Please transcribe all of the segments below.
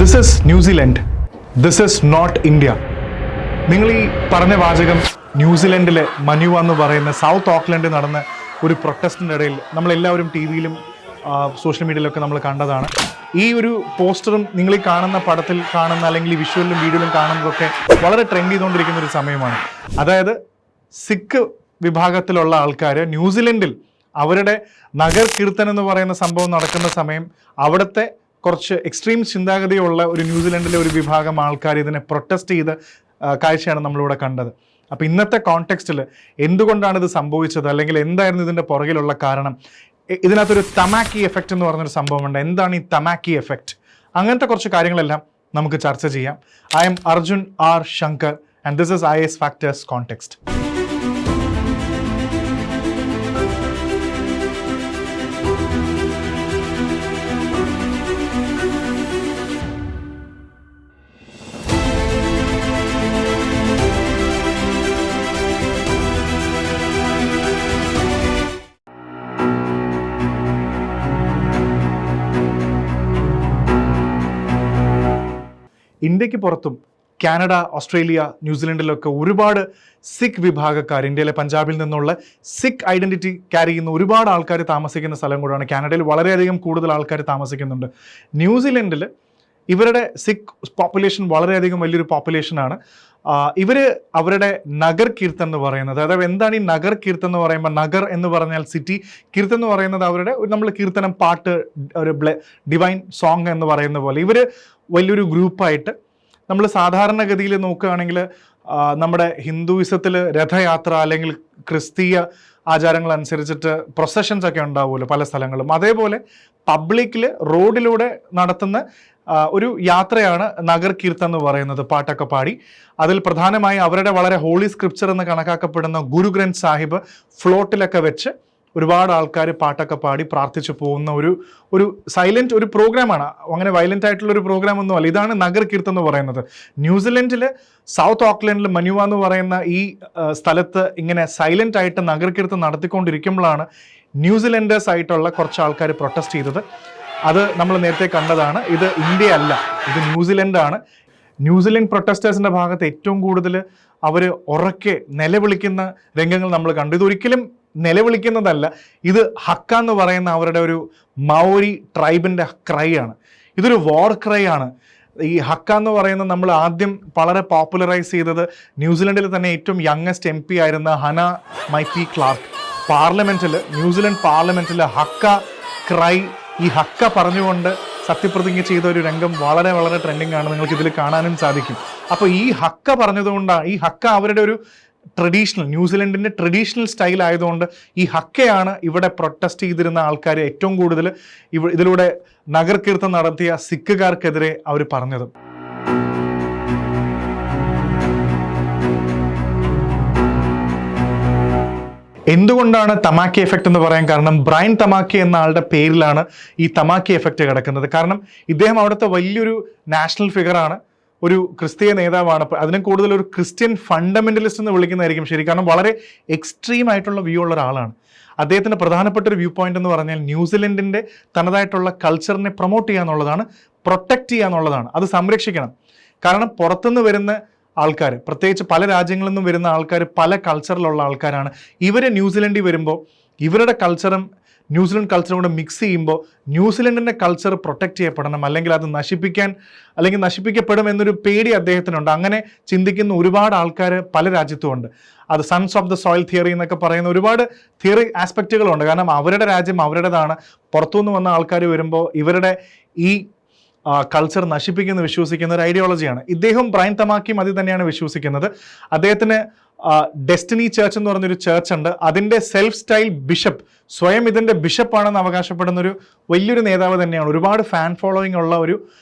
This is New Zealand, this is not India. നിങ്ങൾ ഈ പറഞ്ഞ വാചകം ന്യൂസിലൻഡിലെ മനുവ എന്ന് പറയുന്ന സൗത്ത് ഓക്ലൻഡിൽ നടന്ന ഒരു പ്രൊട്ടസ്റ്റിൻ്റെ ഇടയിൽ നമ്മളെല്ലാവരും ടി വിയിലും സോഷ്യൽ മീഡിയയിലൊക്കെ നമ്മൾ കണ്ടതാണ്. ഈ ഒരു പോസ്റ്ററും നിങ്ങൾ ഈ കാണുന്ന പടത്തിൽ കാണുന്ന അല്ലെങ്കിൽ ഈ വിഷ്വലിലും വീഡിയോയിലും കാണുന്നതൊക്കെ വളരെ ട്രെൻഡ് ചെയ്തുകൊണ്ടിരിക്കുന്ന ഒരു സമയമാണ്. അതായത് സിഖ് വിഭാഗത്തിലുള്ള ആൾക്കാർ ന്യൂസിലൻഡിൽ അവരുടെ നഗർ കീർത്തൻ എന്ന് പറയുന്ന സംഭവം നടക്കുന്ന സമയം അവിടുത്തെ കുറച്ച് എക്സ്ട്രീം ചിന്താഗതിയുള്ള ഒരു ന്യൂസിലൻഡിലെ ഒരു വിഭാഗം ആൾക്കാർ ഇതിനെ പ്രൊട്ടസ്റ്റ് ചെയ്ത കാഴ്ചയാണ് നമ്മളിവിടെ കണ്ടത്. അപ്പോൾ ഇന്നത്തെ കോണ്ടെക്സ്റ്റിൽ എന്തുകൊണ്ടാണ് ഇത് സംഭവിച്ചത്, അല്ലെങ്കിൽ എന്തായിരുന്നു ഇതിൻ്റെ പുറകിലുള്ള കാരണം, ഇതിനകത്തൊരു തമാക്കി എഫക്റ്റ് എന്ന് പറഞ്ഞൊരു സംഭവമുണ്ട്. എന്താണ് ഈ തമാക്കി എഫക്റ്റ്? അങ്ങനത്തെ കുറച്ച് കാര്യങ്ങളെല്ലാം നമുക്ക് ചർച്ച ചെയ്യാം. I'm Arjun R Shankar and this is IAS Factors Context. ഇന്ത്യക്ക് പുറത്തും കാനഡ, ഓസ്ട്രേലിയ, ന്യൂസിലൻഡിലൊക്കെ ഒരുപാട് സിഖ് വിഭാഗക്കാർ, ഇന്ത്യയിലെ പഞ്ചാബിൽ നിന്നുള്ള സിഖ് ഐഡൻറ്റിറ്റി ക്യാരി ചെയ്യുന്ന ഒരുപാട് ആൾക്കാർ താമസിക്കുന്ന സ്ഥലം കൂടാണ്. കാനഡയിൽ വളരെയധികം കൂടുതൽ ആൾക്കാർ താമസിക്കുന്നുണ്ട്. ന്യൂസിലൻഡിൽ ഇവരുടെ സിഖ് പോപ്പുലേഷൻ വളരെയധികം വലിയൊരു പോപ്പുലേഷനാണ്. ഇവർ അവരുടെ നഗർ കീർത്തൻ എന്ന് പറയുന്നത്, അതായത് എന്താണ് ഈ നഗർ കീർത്തൻ എന്ന് പറയുമ്പോൾ, നഗർ എന്ന് പറഞ്ഞാൽ സിറ്റി, കീർത്തൻ എന്ന് പറയുന്നത് അവരുടെ നമ്മൾ കീർത്തനം, പാട്ട്, ഒരു ഡിവൈൻ സോങ് എന്ന് പറയുന്ന പോലെ ഇവർ വലിയൊരു ഗ്രൂപ്പായിട്ട്, നമ്മൾ സാധാരണഗതിയിൽ നോക്കുകയാണെങ്കിൽ നമ്മുടെ ഹിന്ദുയിസത്തിൽ രഥയാത്ര അല്ലെങ്കിൽ ക്രിസ്തീയ ആചാരങ്ങൾ അനുസരിച്ചിട്ട് പ്രൊസഷൻസ് ഒക്കെ ഉണ്ടാവുമല്ലോ പല സ്ഥലങ്ങളും, അതേപോലെ പബ്ലിക്കിൽ റോഡിലൂടെ നടത്തുന്ന ഒരു യാത്രയാണ് നഗർ കീർത്തൻ എന്ന് പറയുന്നത്. പാട്ടൊക്കെ പാടി അതിൽ പ്രധാനമായി അവരുടെ വളരെ ഹോളി സ്ക്രിപ്ചർ എന്ന് കണക്കാക്കപ്പെടുന്ന ഗുരു ഗ്രന്ഥ് സാഹിബ് ഫ്ലോട്ടിലൊക്കെ വെച്ച് ഒരുപാട് ആൾക്കാർ പാട്ടൊക്കെ പാടി പ്രാർത്ഥിച്ചു പോകുന്ന ഒരു സൈലൻറ്റ് ഒരു പ്രോഗ്രാമാണ്. അങ്ങനെ വയലൻ്റ് ആയിട്ടുള്ള ഒരു പ്രോഗ്രാം ഒന്നും അല്ല. ഇതാണ് നഗർ കീർത്തൻ എന്ന് പറയുന്നത്. ന്യൂസിലൻഡിൽ സൗത്ത് ഓക്ലൻഡിൽ മനുവ എന്ന് പറയുന്ന ഈ സ്ഥലത്ത് ഇങ്ങനെ സൈലൻ്റ് ആയിട്ട് നഗർ കീർത്തൻ നടത്തിക്കൊണ്ടിരിക്കുമ്പോഴാണ് ന്യൂസിലൻഡേഴ്സ് ആയിട്ടുള്ള കുറച്ച് ആൾക്കാർ പ്രൊട്ടസ്റ്റ് ചെയ്തത്. അത് നമ്മൾ നേരത്തെ കണ്ടതാണ്. ഇത് ഇന്ത്യ അല്ല, ഇത് ന്യൂസിലൻഡാണ്. ന്യൂസിലൻഡ് പ്രൊട്ടസ്റ്റേഴ്സിൻ്റെ ഭാഗത്ത് ഏറ്റവും കൂടുതൽ അവർ ഉറക്കെ നിലവിളിക്കുന്ന രംഗങ്ങൾ നമ്മൾ കണ്ടു. ഇതൊരിക്കലും നിലവിളിക്കുന്നതല്ല, ഇത് ഹക്ക എന്ന് പറയുന്ന അവരുടെ ഒരു മൗരി ട്രൈബിൻ്റെ ക്രൈ ആണ്. ഇതൊരു വാർ ക്രൈ ആണ്. ഈ ഹക്ക എന്ന് പറയുന്നത് നമ്മൾ ആദ്യം വളരെ പോപ്പുലറൈസ് ചെയ്തത് ന്യൂസിലൻഡിൽ തന്നെ ഏറ്റവും യങ്ങസ്റ്റ് MP ആയിരുന്ന ഹന മൈറ്റി ക്ലാർക്ക് പാർലമെൻറ്റിൽ, ന്യൂസിലൻഡ് പാർലമെൻറ്റിൽ ഹക്ക ക്രൈ, ഈ ഹക്ക പറഞ്ഞുകൊണ്ട് സത്യപ്രതിജ്ഞ ചെയ്ത ഒരു രംഗം വളരെ വളരെ ട്രെൻഡിങ് ആണ്. നിങ്ങൾക്ക് ഇതിൽ കാണാനും സാധിക്കും. അപ്പോൾ ഈ ഹക്ക പറഞ്ഞതുകൊണ്ടാണ്, ഈ ഹക്ക അവരുടെ ഒരു ട്രഡീഷണൽ, ന്യൂസിലൻഡിൻ്റെ ട്രഡീഷണൽ സ്റ്റൈൽ ആയതുകൊണ്ട് ഈ ഹക്കയാണ് ഇവിടെ പ്രൊട്ടസ്റ്റ് ചെയ്തിരുന്ന ആൾക്കാർ ഏറ്റവും കൂടുതൽ ഇതിലൂടെ നഗർ കീർത്തൻ നടത്തിയ സിഖുകാർക്കെതിരെ അവർ പറഞ്ഞത്. എന്തുകൊണ്ടാണ് തമാക്കി എഫക്റ്റ് എന്ന് പറയാൻ കാരണം, ബ്രയൻ തമാക്കി എന്ന ആളുടെ പേരിലാണ് ഈ തമാക്കി എഫക്റ്റ് കിടക്കുന്നത്. കാരണം ഇദ്ദേഹം അവിടുത്തെ വലിയൊരു നാഷണൽ ഫിഗറാണ്, ഒരു ക്രിസ്തീയ നേതാവാണ്. അതിനും കൂടുതൽ ഒരു ക്രിസ്ത്യൻ ഫണ്ടമെന്റലിസ്റ്റ് എന്ന് വിളിക്കുന്നതായിരിക്കും ശരി. കാരണം വളരെ എക്സ്ട്രീം ആയിട്ടുള്ള വ്യൂ ഉള്ള ഒരാളാണ്. അദ്ദേഹത്തിൻ്റെ പ്രധാനപ്പെട്ട ഒരു വ്യൂ പോയിന്റ് എന്ന് പറഞ്ഞാൽ ന്യൂസിലൻഡിൻ്റെ തനതായിട്ടുള്ള കൾച്ചറിനെ പ്രൊമോട്ട് ചെയ്യുക എന്നുള്ളതാണ്, പ്രൊട്ടക്റ്റ് ചെയ്യുക എന്നുള്ളതാണ്, അത് സംരക്ഷിക്കണം. കാരണം പുറത്തുനിന്ന് വരുന്ന ആൾക്കാർ, പ്രത്യേകിച്ച് പല രാജ്യങ്ങളിൽ നിന്നും വരുന്ന ആൾക്കാർ പല കൾച്ചറിലുള്ള ആൾക്കാരാണ്. ഇവർ ന്യൂസിലൻഡിൽ വരുമ്പോൾ ഇവരുടെ കൾച്ചറും ന്യൂസിലൻഡ് കൾച്ചറും കൂടെ മിക്സ് ചെയ്യുമ്പോൾ ന്യൂസിലൻഡിൻ്റെ കൾച്ചർ പ്രൊട്ടക്റ്റ് ചെയ്യപ്പെടണം, അല്ലെങ്കിൽ അത് നശിപ്പിക്കപ്പെടും എന്നൊരു പേടി അദ്ദേഹത്തിനുണ്ട്. അങ്ങനെ ചിന്തിക്കുന്ന ഒരുപാട് ആൾക്കാർ പല രാജ്യത്തുമുണ്ട്. അത് sons of the soil theory എന്നൊക്കെ പറയുന്ന ഒരുപാട് തിയറി ആസ്പെക്റ്റുകളുണ്ട്. കാരണം അവരുടെ രാജ്യം അവരുടേതാണ്. പുറത്തുനിന്ന് വന്ന ആൾക്കാർ വരുമ്പോൾ ഇവരുടെ ഈ കൾച്ചർ നശിപ്പിക്കുന്ന വിശ്വസിക്കുന്ന ഒരു ഐഡിയോളജിയാണ്. ഇദ്ദേഹം ബ്രയൻ തമാക്കിയും അത് തന്നെയാണ് വിശ്വസിക്കുന്നത്. അദ്ദേഹത്തിന് ഡെസ്റ്റിനി ചർച്ച് എന്ന് പറഞ്ഞൊരു ചർച്ച് ഉണ്ട്. അതിൻ്റെ സെൽഫ് സ്റ്റൈൽ ബിഷപ്പ്, സ്വയം ഇതിൻ്റെ ബിഷപ്പാണെന്ന് അവകാശപ്പെടുന്ന ഒരു വലിയൊരു നേതാവ് തന്നെയാണ്. ഒരുപാട് ഫാൻ ഫോളോയിങ് ഉള്ള ഒരു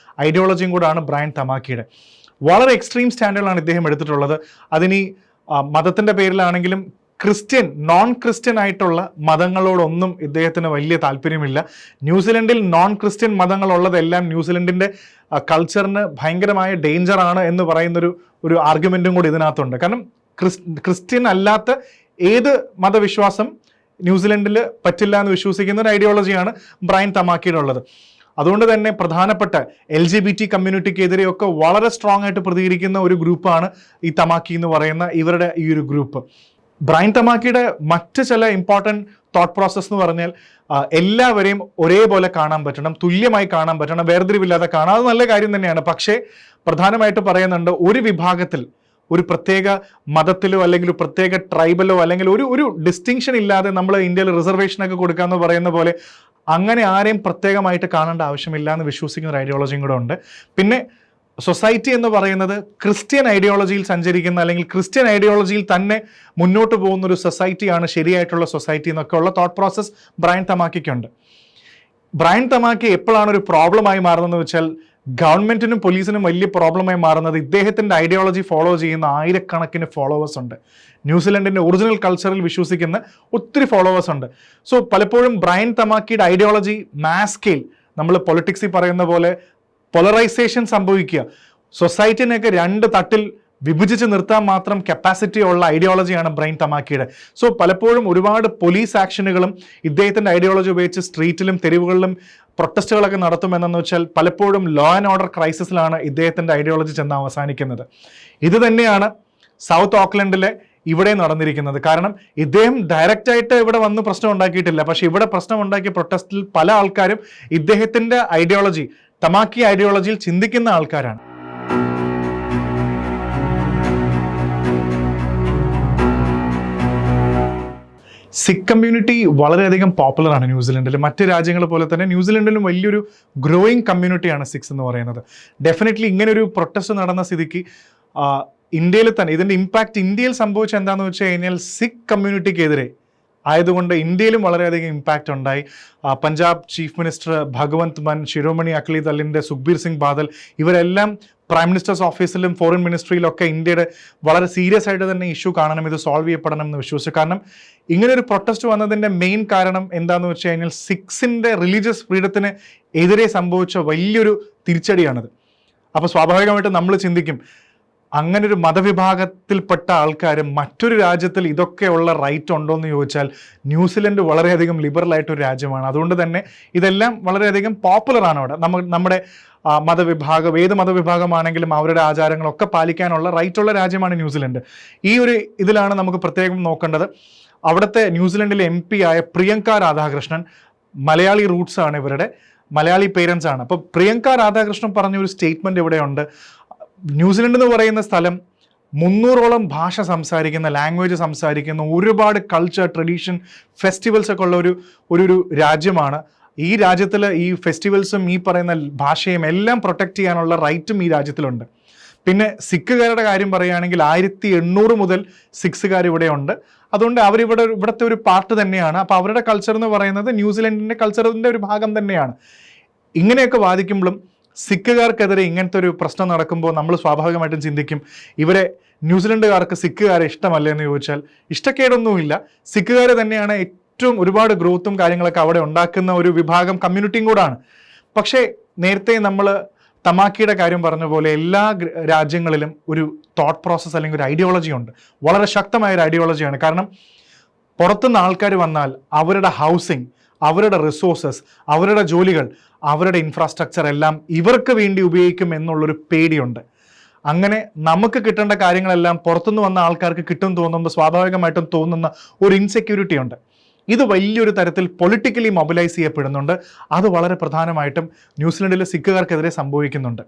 ഐഡിയോളജിയും കൂടാണ് ബ്രയൻ തമാക്കിയുടെ. വളരെ എക്സ്ട്രീം സ്റ്റാൻഡുകളാണ് ഇദ്ദേഹം എടുത്തിട്ടുള്ളത്. അതിനി മതത്തിൻ്റെ പേരിലാണെങ്കിലും ക്രിസ്ത്യൻ, നോൺ ക്രിസ്ത്യൻ ആയിട്ടുള്ള മതങ്ങളോടൊന്നും ഇദ്ദേഹത്തിന് വലിയ താല്പര്യമില്ല. ന്യൂസിലൻഡിൽ നോൺ ക്രിസ്ത്യൻ മതങ്ങളുള്ളതെല്ലാം ന്യൂസിലൻഡിൻ്റെ കൾച്ചറിന് ഭയങ്കരമായ ഡേഞ്ചറാണ് എന്ന് പറയുന്നൊരു ആർഗ്യുമെൻറ്റും കൂടി ഇതിനകത്തുണ്ട്. കാരണം ക്രിസ്ത്യൻ അല്ലാത്ത ഏത് മതവിശ്വാസം ന്യൂസിലൻഡിൽ പറ്റില്ല എന്ന് വിശ്വസിക്കുന്ന ഒരു ഐഡിയോളജിയാണ് ബ്രയൻ തമാക്കിയുടെ ഉള്ളത്. അതുകൊണ്ട് തന്നെ പ്രധാനപ്പെട്ട LGBT കമ്മ്യൂണിറ്റിക്കെതിരെയൊക്കെ വളരെ സ്ട്രോങ് ആയിട്ട് പ്രതികരിക്കുന്ന ഒരു ഗ്രൂപ്പാണ് ഈ തമാക്കി എന്ന് പറയുന്ന ഇവരുടെ ഈ ഒരു ഗ്രൂപ്പ്. ബ്രയൻ തമാക്കിയുടെ മറ്റ് ചില ഇമ്പോർട്ടൻറ്റ് തോട്ട് പ്രോസസ് എന്ന് പറഞ്ഞാൽ എല്ലാവരെയും ഒരേപോലെ കാണാൻ പറ്റണം, തുല്യമായി കാണാൻ പറ്റണം, വേർതിരിവില്ലാതെ കാണാം. അത് നല്ല കാര്യം തന്നെയാണ്. പക്ഷേ പ്രധാനമായിട്ട് പറയുന്നുണ്ട്, ഒരു വിഭാഗത്തിൽ ഒരു പ്രത്യേക മതത്തിലോ അല്ലെങ്കിൽ ഒരു പ്രത്യേക ട്രൈബലോ അല്ലെങ്കിൽ ഒരു ഡിസ്റ്റിങ്ഷൻ ഇല്ലാതെ നമ്മൾ ഇന്ത്യയിൽ റിസർവേഷനൊക്കെ കൊടുക്കാമെന്ന് പറയുന്ന പോലെ അങ്ങനെ ആരെയും പ്രത്യേകമായിട്ട് കാണേണ്ട ആവശ്യമില്ല എന്ന് വിശ്വസിക്കുന്ന ഒരു ഐഡിയോളജിയും കൂടെ ഉണ്ട്. പിന്നെ സൊസൈറ്റി എന്ന് പറയുന്നത് ക്രിസ്ത്യൻ ഐഡിയോളജിയിൽ സഞ്ചരിക്കുന്ന അല്ലെങ്കിൽ ക്രിസ്ത്യൻ ഐഡിയോളജിയിൽ തന്നെ മുന്നോട്ട് പോകുന്ന ഒരു സൊസൈറ്റിയാണ് ശരിയായിട്ടുള്ള സൊസൈറ്റി എന്നൊക്കെ ഉള്ള തോട്ട് പ്രോസസ് ബ്രയൻ തമാക്കിക്കുണ്ട്. ബ്രയൻ തമാക്കി എപ്പോഴാണ് ഒരു പ്രോബ്ലമായി മാറുന്നതെന്ന് വെച്ചാൽ ഗവൺമെന്റിനും പോലീസിനും വലിയ പ്രോബ്ലമായി മാറുന്നത് ഇദ്ദേഹത്തിന്റെ ഐഡിയോളജി ഫോളോ ചെയ്യുന്ന ആയിരക്കണക്കിന് ഫോളോവേഴ്സ് ഉണ്ട്. ന്യൂസിലൻഡിന്റെ ഒറിജിനൽ കൾച്ചറിൽ വിശ്വസിക്കുന്ന ഒത്തിരി ഫോളോവേഴ്സ് ഉണ്ട്. സോ പലപ്പോഴും ബ്രയൻ തമാക്കിയുടെ ഐഡിയോളജി മാസ് സ്കെയിൽ, നമ്മൾ പൊളിറ്റിക്സിൽ പറയുന്ന പോലെ പോളറൈസേഷൻ സംഭവിക്കുക, സൊസൈറ്റിനെയൊക്കെ രണ്ട് തട്ടിൽ വിഭജിച്ച് നിർത്താൻ മാത്രം കപ്പാസിറ്റി ഉള്ള ഐഡിയോളജിയാണ് ബ്രയൻ തമാക്കിയുടെ. സോ പലപ്പോഴും ഒരുപാട് പോലീസ് ആക്ഷനുകളും ഇദ്ദേഹത്തിൻ്റെ ഐഡിയോളജി ഉപയോഗിച്ച് സ്ട്രീറ്റിലും തെരുവുകളിലും പ്രൊട്ടസ്റ്റുകളൊക്കെ നടത്തുമെന്നു വെച്ചാൽ പലപ്പോഴും ലോ ആൻഡ് ഓർഡർ ക്രൈസിസിലാണ് ഇദ്ദേഹത്തിൻ്റെ ഐഡിയോളജി ചെന്ന് അവസാനിക്കുന്നത്. ഇത് തന്നെയാണ് സൗത്ത് ഓക്ലൻഡിലെ ഇവിടെ നടന്നിരിക്കുന്നത്. കാരണം ഇദ്ദേഹം ഡയറക്റ്റായിട്ട് ഇവിടെ വന്ന് പ്രശ്നം ഉണ്ടാക്കിയിട്ടില്ല, പക്ഷെ ഇവിടെ പ്രശ്നം ഉണ്ടാക്കിയ പ്രൊട്ടസ്റ്റിൽ പല ആൾക്കാരും ഇദ്ദേഹത്തിൻ്റെ ഐഡിയോളജി, തമാക്കി ഐഡിയോളജിയിൽ ചിന്തിക്കുന്ന ആൾക്കാരാണ്. സിഖ് കമ്മ്യൂണിറ്റി വളരെയധികം പോപ്പുലറാണ് ന്യൂസിലൻഡിൽ. മറ്റ് രാജ്യങ്ങൾ പോലെ തന്നെ ന്യൂസിലൻഡിലും വലിയൊരു ഗ്രോയിങ് കമ്മ്യൂണിറ്റിയാണ് സിഖ്സ് എന്ന് പറയുന്നത്. ഡെഫിനറ്റ്ലി ഇങ്ങനെ ഒരു പ്രൊട്ടസ്റ്റ് നടന്ന സ്ഥിതിക്ക് ഇന്ത്യയിൽ തന്നെ ഇതിൻ്റെ ഇമ്പാക്റ്റ് ഇന്ത്യയിൽ സംഭവിച്ച എന്താണെന്ന് വെച്ച് കഴിഞ്ഞാൽ സിഖ് കമ്മ്യൂണിറ്റിക്കെതിരെ ആയതുകൊണ്ട് ഇന്ത്യയിലും വളരെയധികം ഇമ്പാക്റ്റ് ഉണ്ടായി. പഞ്ചാബ് ചീഫ് മിനിസ്റ്റർ ഭഗവന്ത് മാൻ, ശിരോമണി അക്ലി ദളിൻ്റെ സുഖ്ബീർ സിംഗ് ബാദൽ, ഇവരെല്ലാം പ്രൈം മിനിസ്റ്റേഴ്സ് ഓഫീസിലും ഫോറിൻ മിനിസ്ട്രിയിലൊക്കെ ഇന്ത്യയുടെ വളരെ സീരിയസ് ആയിട്ട് തന്നെ ഇഷ്യൂ കാണണം, ഇത് സോൾവ് ചെയ്യപ്പെടണം എന്ന് വിശ്വസിച്ചു. കാരണം ഇങ്ങനെ ഒരു പ്രൊട്ടസ്റ്റ് വന്നതിൻ്റെ മെയിൻ കാരണം എന്താണെന്ന് വെച്ച് കഴിഞ്ഞാൽ സിഖ്സിൻ്റെ റിലീജിയസ് ഫ്രീഡത്തിന് എതിരെ സംഭവിച്ച വലിയൊരു തിരിച്ചടിയാണത്. അപ്പോൾ സ്വാഭാവികമായിട്ടും നമ്മൾ ചിന്തിക്കും, അങ്ങനെ ഒരു മതവിഭാഗത്തിൽപ്പെട്ട ആൾക്കാർ മറ്റൊരു രാജ്യത്തിൽ ഇതൊക്കെയുള്ള റൈറ്റ് ഉണ്ടോ എന്ന് ചോദിച്ചാൽ ന്യൂസിലൻഡ് വളരെയധികം ലിബറൽ ആയിട്ടൊരു രാജ്യമാണ്. അതുകൊണ്ട് തന്നെ ഇതെല്ലാം വളരെയധികം പോപ്പുലറാണ് അവിടെ. നമ്മുടെ മതവിഭാഗം, ഏത് മതവിഭാഗമാണെങ്കിലും അവരുടെ ആചാരങ്ങളൊക്കെ പാലിക്കാനുള്ള റൈറ്റുള്ള രാജ്യമാണ് ന്യൂസിലൻഡ്. ഈ ഒരു ഇതിലാണ് നമുക്ക് പ്രത്യേകം നോക്കേണ്ടത്. അവിടുത്തെ ന്യൂസിലൻഡിലെ MP ആയ പ്രിയങ്ക രാധാകൃഷ്ണൻ, മലയാളി റൂട്ട്സ് ആണ് ഇവരുടെ, മലയാളി പേരൻസ് ആണ്. അപ്പോൾ പ്രിയങ്ക രാധാകൃഷ്ണൻ പറഞ്ഞൊരു സ്റ്റേറ്റ്മെൻറ്റ് ഇവിടെയുണ്ട്. ന്യൂസിലൻഡ് എന്ന് പറയുന്ന സ്ഥലം 300ഓളം ഭാഷ സംസാരിക്കുന്ന, ലാംഗ്വേജ് സംസാരിക്കുന്ന, ഒരുപാട് കൾച്ചർ, ട്രഡീഷൻ, ഫെസ്റ്റിവൽസ് ഒക്കെ ഉള്ള ഒരു രാജ്യമാണ്. ഈ രാജ്യത്തിൽ ഈ ഫെസ്റ്റിവൽസും ഈ പറയുന്ന ഭാഷയും എല്ലാം പ്രൊട്ടക്റ്റ് ചെയ്യാനുള്ള റൈറ്റും ഈ രാജ്യത്തിലുണ്ട്. പിന്നെ സിഖുകാരുടെ കാര്യം പറയുകയാണെങ്കിൽ 1800 മുതൽ സിഖുകാർ ഇവിടെ ഉണ്ട്. അതുകൊണ്ട് ഇവിടുത്തെ ഒരു പാർട്ട് തന്നെയാണ്. അപ്പോൾ അവരുടെ കൾച്ചർ എന്ന് പറയുന്നത് ന്യൂസിലൻഡിൻ്റെ കൾച്ചറിൻ്റെ ഒരു ഭാഗം തന്നെയാണ്. ഇങ്ങനെയൊക്കെ വാദിക്കുമ്പോഴും സിഖുകാർക്കെതിരെ ഇങ്ങനത്തെ ഒരു പ്രശ്നം നടക്കുമ്പോൾ നമ്മൾ സ്വാഭാവികമായിട്ടും ചിന്തിക്കും, ഇവരെ ന്യൂസിലൻഡുകാർക്ക് സിഖുകാരെ ഇഷ്ടമല്ല എന്ന് ചോദിച്ചാൽ ഇഷ്ടക്കേടൊന്നുമില്ല. സിഖുകാർ തന്നെയാണ് ഏറ്റവും ഒരുപാട് ഗ്രോത്തും കാര്യങ്ങളൊക്കെ അവിടെ ഉണ്ടാക്കുന്ന ഒരു വിഭാഗം കമ്മ്യൂണിറ്റിയും കൂടാണ്. പക്ഷേ നേരത്തെ നമ്മൾ തമാക്കിയുടെ കാര്യം പറഞ്ഞ പോലെ എല്ലാ രാജ്യങ്ങളിലും ഒരു തോട്ട് പ്രോസസ്സ് അല്ലെങ്കിൽ ഒരു ഐഡിയോളജി ഉണ്ട്. വളരെ ശക്തമായ ഒരു ഐഡിയോളജിയാണ്. കാരണം പുറത്തുനിന്ന് ആൾക്കാർ വന്നാൽ അവരുടെ ഹൗസിങ്, അവരുടെ റിസോഴ്സസ്, അവരുടെ ജോലികൾ, അവരുടെ ഇൻഫ്രാസ്ട്രക്ചർ എല്ലാം ഇവർക്ക് വേണ്ടി ഉപയോഗിക്കും എന്നുള്ളൊരു പേടിയുണ്ട്. അങ്ങനെ നമുക്ക് കിട്ടേണ്ട കാര്യങ്ങളെല്ലാം പുറത്തുനിന്ന് വന്ന ആൾക്കാർക്ക് കിട്ടും തോന്നുമ്പോൾ സ്വാഭാവികമായിട്ടും തോന്നുന്ന ഒരു ഇൻസെക്യൂരിറ്റി ഉണ്ട്. ഇത് വലിയൊരു തരത്തിൽ പൊളിറ്റിക്കലി മൊബിലൈസ് ചെയ്യപ്പെടുന്നുണ്ട്. അത് വളരെ പ്രധാനമായിട്ടും ന്യൂസിലൻഡിലെ സിഖുകാർക്കെതിരെ സംഭവിക്കുന്നുണ്ട്.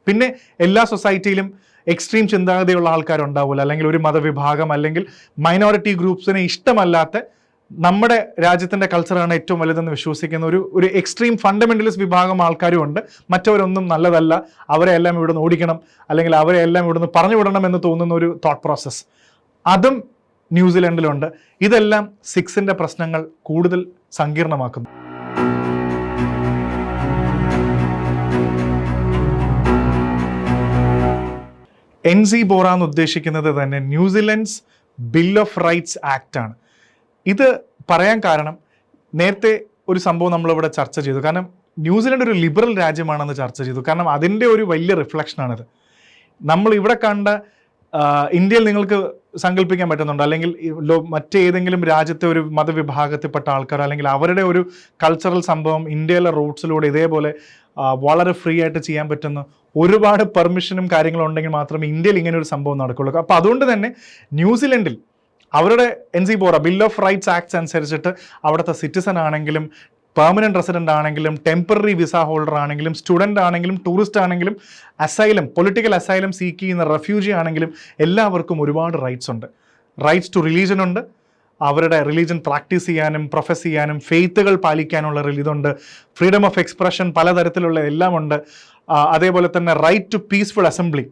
പിന്നെ എല്ലാ സൊസൈറ്റിയിലും എക്സ്ട്രീം ചിന്താഗതിയുള്ള ആൾക്കാരുണ്ടാവില്ല, അല്ലെങ്കിൽ ഒരു മതവിഭാഗം അല്ലെങ്കിൽ മൈനോറിറ്റി ഗ്രൂപ്പ്സിനെ ഇഷ്ടമല്ലാത്ത, നമ്മുടെ രാജ്യത്തിൻ്റെ കൾച്ചറാണ് ഏറ്റവും വലുതെന്ന് വിശ്വസിക്കുന്ന ഒരു എക്സ്ട്രീം ഫണ്ടമെന്റലിസ്റ്റ് വിഭാഗം ആൾക്കാരും ഉണ്ട്. മറ്റവരൊന്നും നല്ലതല്ല, അവരെ എല്ലാം ഇവിടുന്ന് ഓടിക്കണം അല്ലെങ്കിൽ അവരെ എല്ലാം ഇവിടുന്ന് പറഞ്ഞു വിടണം എന്ന് തോന്നുന്ന ഒരു തോട്ട് പ്രോസസ്സ് അതും ന്യൂസിലൻഡിലുണ്ട്. ഇതെല്ലാം സിഖ്സിൻ്റെ പ്രശ്നങ്ങൾ കൂടുതൽ സങ്കീർണമാക്കുന്നു. NCBORA എന്ന് ഉദ്ദേശിക്കുന്നത് തന്നെ ന്യൂസിലൻഡ്സ് ബിൽ ഓഫ് റൈറ്റ്സ് ആക്ട് ആണ്. ഇത് പറയാൻ കാരണം നേരത്തെ ഒരു സംഭവം നമ്മളിവിടെ ചർച്ച ചെയ്തു. കാരണം ന്യൂസിലൻഡ് ഒരു ലിബറൽ രാജ്യമാണെന്ന് ചർച്ച ചെയ്തു. കാരണം അതിൻ്റെ ഒരു വലിയ റിഫ്ലക്ഷനാണിത്. നമ്മൾ ഇവിടെ കണ്ട ഇന്ത്യയിൽ നിങ്ങൾക്ക് സങ്കല്പിക്കാൻ പറ്റുന്നുണ്ടോ? അല്ലെങ്കിൽ മറ്റേതെങ്കിലും രാജ്യത്തെ ഒരു മതവിഭാഗത്തിൽപ്പെട്ട ആൾക്കാർ അല്ലെങ്കിൽ അവരുടെ ഒരു കൾച്ചറൽ സംഭവം ഇന്ത്യയിലെ റൂട്ട്സിലൂടെ ഇതേപോലെ വളരെ ഫ്രീ ആയിട്ട് ചെയ്യാൻ പറ്റുന്ന ഒരുപാട് പെർമിഷനും കാര്യങ്ങളും ഉണ്ടെങ്കിൽ മാത്രമേ ഇന്ത്യയിൽ ഇങ്ങനെ ഒരു സംഭവം നടക്കുള്ളൂ. അപ്പോൾ അതുകൊണ്ട് തന്നെ ന്യൂസിലൻഡിൽ അവരുടെ NC-PORA bill of rights acts അനുസരിച്ചിട്ട് അവിടുത്തെ സിറ്റിസൺ ആണെങ്കിലും പെർമനൻറ്റ് റെസിഡൻ്റ് ആണെങ്കിലും ടെമ്പററി വിസ ഹോൾഡർ ആണെങ്കിലും സ്റ്റുഡൻ്റ് ആണെങ്കിലും ടൂറിസ്റ്റ് ആണെങ്കിലും അസൈലം പൊളിറ്റിക്കൽ അസൈലം സീക്ക് ചെയ്യുന്ന റെഫ്യൂജി ആണെങ്കിലും എല്ലാവർക്കും ഒരുപാട് റൈറ്റ്സ് ഉണ്ട്. റൈറ്റ്സ് ടു റിലീജൻ ഉണ്ട്, അവരുടെ റിലീജൻ പ്രാക്ടീസ് ചെയ്യാനും പ്രൊഫസ് ചെയ്യാനും ഫെയ്ത്തുകൾ പാലിക്കാനുള്ള ഇതുണ്ട്. ഫ്രീഡം ഓഫ് എക്സ്പ്രഷൻ പലതരത്തിലുള്ള എല്ലാം ഉണ്ട്. അതേപോലെ തന്നെ റൈറ്റ് ടു പീസ്ഫുൾ അസംബ്ലി,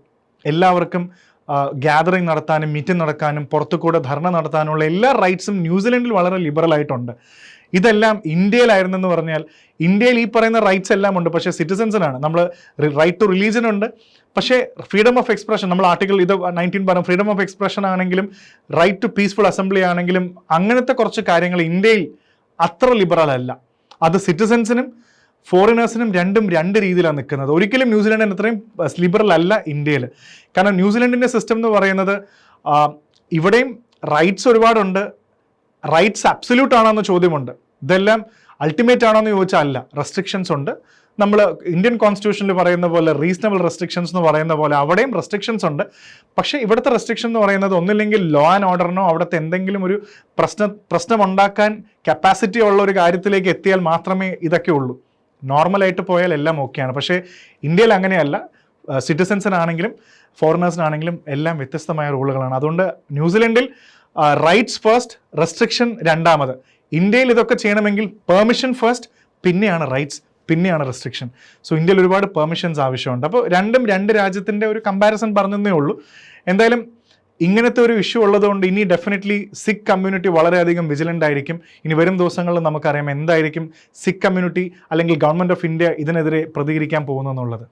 എല്ലാവർക്കും ഗ്യാതറിംഗ് നടത്താനും മീറ്റിംഗ് നടക്കാനും പുറത്തുകൂടെ ധർണ നടത്താനുള്ള എല്ലാ റൈറ്റ്സും ന്യൂസിലൻഡിൽ വളരെ ലിബറൽ ആയിട്ടുണ്ട്. ഇതെല്ലാം ഇന്ത്യയിലായിരുന്നെന്ന് പറഞ്ഞാൽ ഇന്ത്യയിൽ ഈ പറയുന്ന റൈറ്റ്സ് എല്ലാം ഉണ്ട്, പക്ഷേ സിറ്റിസൺസിനാണ്. നമ്മൾ റൈറ്റ് ടു റിലീജൻ ഉണ്ട്, പക്ഷേ ഫ്രീഡം ഓഫ് എക്സ്പ്രഷൻ നമ്മൾ ആർട്ടിക്കിൾ 19 പറഞ്ഞു, ഫ്രീഡം ഓഫ് എക്സ്പ്രഷൻ ആണെങ്കിലും റൈറ്റ് ടു പീസ്ഫുൾ അസംബ്ലി ആണെങ്കിലും അങ്ങനത്തെ കുറച്ച് കാര്യങ്ങൾ ഇന്ത്യയിൽ അത്ര ലിബറൽ അല്ല. അത് സിറ്റിസൺസിനും ഫോറിനേഴ്സിനും രണ്ട് രീതിയിലാണ് നിൽക്കുന്നത്. ഒരിക്കലും ന്യൂസിലൻഡിന് അത്രയും ലിബറൽ അല്ല ഇന്ത്യയിൽ. കാരണം ന്യൂസിലൻഡിൻ്റെ സിസ്റ്റം എന്ന് പറയുന്നത് ഇവിടെയും റൈറ്റ്സ് ഒരുപാടുണ്ട്. റൈറ്റ്സ് അബ്സല്യൂട്ട് ആണോ എന്ന ചോദ്യമുണ്ട്. ഇതെല്ലാം അൾട്ടിമേറ്റ് ആണോ എന്ന് ചോദിച്ചാൽ അല്ല, റെസ്ട്രിക്ഷൻസ് ഉണ്ട്. നമ്മൾ ഇന്ത്യൻ കോൺസ്റ്റിറ്റ്യൂഷനിൽ പറയുന്ന പോലെ റീസണബിൾ റെസ്ട്രിക്ഷൻസ് എന്ന് പറയുന്ന പോലെ അവിടെയും റെസ്ട്രിക്ഷൻസ് ഉണ്ട്. പക്ഷേ ഇവിടുത്തെ റെസ്ട്രിക്ഷൻ എന്ന് പറയുന്നത് ഒന്നില്ലെങ്കിൽ ലോ ആൻഡ് ഓർഡറിനോ അവിടുത്തെ എന്തെങ്കിലും ഒരു പ്രശ്നം ഉണ്ടാക്കാൻ കപ്പാസിറ്റി ഉള്ള ഒരു കാര്യത്തിലേക്ക് എത്തിയാൽ മാത്രമേ ഇതൊക്കെ ഉള്ളൂ. നോർമലായിട്ട് പോയാൽ എല്ലാം ഓക്കെയാണ്. പക്ഷേ ഇന്ത്യയിൽ അങ്ങനെയല്ല. സിറ്റിസൺസിനാണെങ്കിലും ഫോറിനേഴ്സിനാണെങ്കിലും എല്ലാം വ്യത്യസ്തമായ റൂളുകളാണ്. അതുകൊണ്ട് ന്യൂസിലൻഡിൽ റൈറ്റ്സ് ഫസ്റ്റ്, റെസ്ട്രിക്ഷൻ രണ്ടാമത്. ഇന്ത്യയിൽ ഇതൊക്കെ ചെയ്യണമെങ്കിൽ പെർമിഷൻ ഫസ്റ്റ്, പിന്നെയാണ് റൈറ്റ്സ്, പിന്നെയാണ് റെസ്ട്രിക്ഷൻ. സോ ഇന്ത്യയിൽ ഒരുപാട് പെർമിഷൻസ് ആവശ്യമുണ്ട്. അപ്പോൾ രണ്ട് രാജ്യത്തിൻ്റെ ഒരു കമ്പാരിസൺ പറഞ്ഞതേ ഉള്ളൂ. എന്തായാലും ഇങ്ങനത്തെ ഒരു ഇഷ്യൂ ഉള്ളതുകൊണ്ട് ഇനി ഡെഫിനറ്റ്ലി സിഖ് കമ്മ്യൂണിറ്റി വളരെയധികം വിജിലൻ്റ് ആയിരിക്കും. ഇനി വരും ദിവസങ്ങളിൽ നമുക്കറിയാം എന്തായിരിക്കും സിഖ് കമ്മ്യൂണിറ്റി അല്ലെങ്കിൽ ഗവൺമെൻറ് ഓഫ് ഇന്ത്യ ഇതിനെതിരെ പ്രതികരിക്കാൻ പോകുന്നു എന്നുള്ളത്.